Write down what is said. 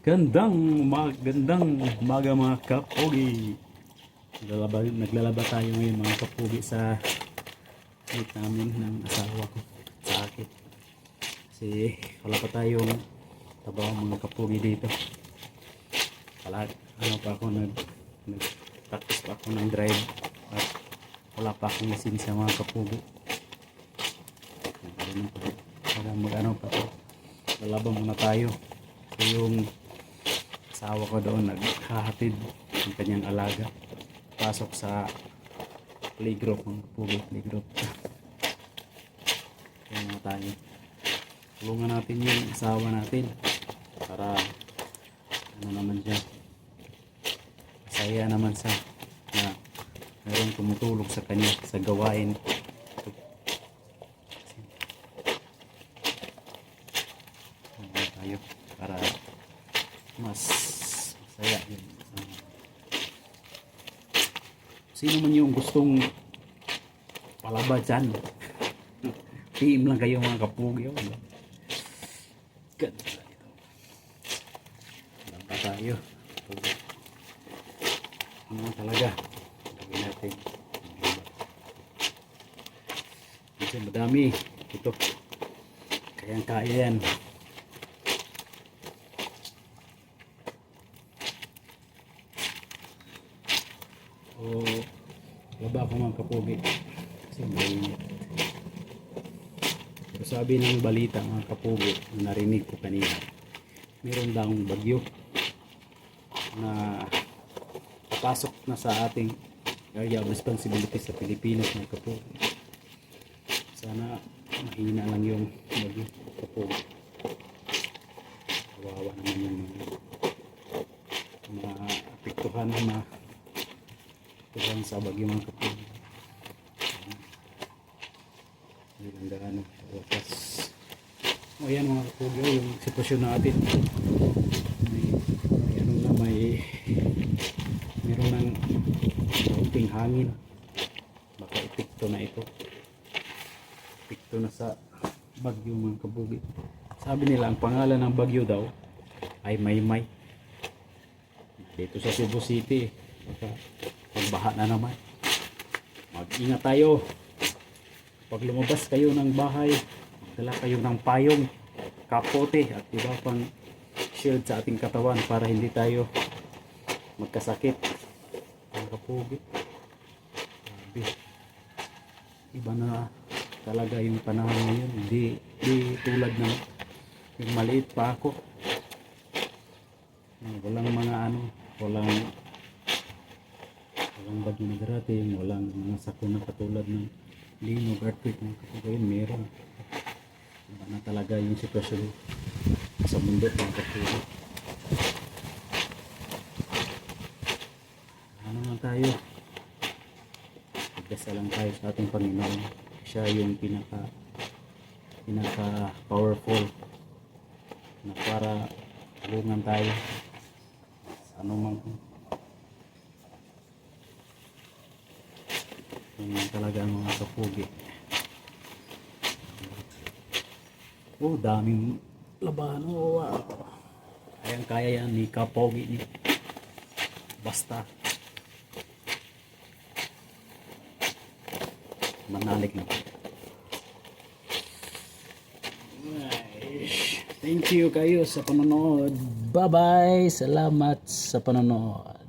Magandang umaga mga kapogi. Naglalaba tayo ngayon mga kapogi sa gate namin ng asawa ko sa akin. Kasi wala pa tayong trabaho mga kapogi dito. Ano pa ako nag-practice pa ako ng drive at wala pa akong lisensya mga kapogi. Mag-ano pa to. Lalaba muna tayo. So yung asawa ko doon naghahatid ng kanyang alaga pasok sa playgroup ng public playgroup. Kaya nga tayo tulungan natin yung asawa natin para ano naman siya, masaya naman sa na mayroong tumutulong sa kanya sa gawain. Tayo para mas masaya yun. Sino man yung gustong palaba dyan, PM lang kayo mga kapugi. Ganda ito. Alam pa tayo ano talaga gawin natin. Kasi madami ito, kayang kaya yan. O laba ako mga kapogi kasi mainit. Pero sabi ng balita mga kapogi na narinig ko kanina, meron daw bagyo na papasok na sa ating area of responsibility sa Pilipinas mga kapogi. Sana mahina lang yung bagyo kapogi. Kawawa naman yung mga apektuhan na tuhan sa bagyo mga kapogi. Ilang gaano wakas. O yan mga kapogi, yung sitwasyon natin. May ano na, meron ng kaunting hangin. Baka epekto na ito. Epekto na sa bagyo mga kapogi. Sabi nila ang pangalan ng bagyo daw ay Maymay. Dito sa Cebu City baka magbaha na naman. Mag-ingat tayo. Pag lumabas kayo ng bahay, magdala kayo ng payong, kapote at iba pang shield sa ating katawan para hindi tayo magkasakit. Ang kapogi. Iba na talaga yung panahon ngayon. Hindi tulad ng yung maliit pa ako. Walang mga walang bagyo na darating, walang mga sakuna katulad ng linog, earthquake mga kapogi. Meron. Iba na talaga yung sitwasyon sa mundo mga kapogi. Ano man tayo, magdasal lang tayo sa ating Panginoon. Siya yung pinaka powerful na para tulungan tayo sa anumang yun talaga ang mga kapogi. Daming labahan. Wow. Kaya yan ni kapogi ni basta manalik na. Thank you kayo sa panonood. Bye bye. Salamat sa panonood.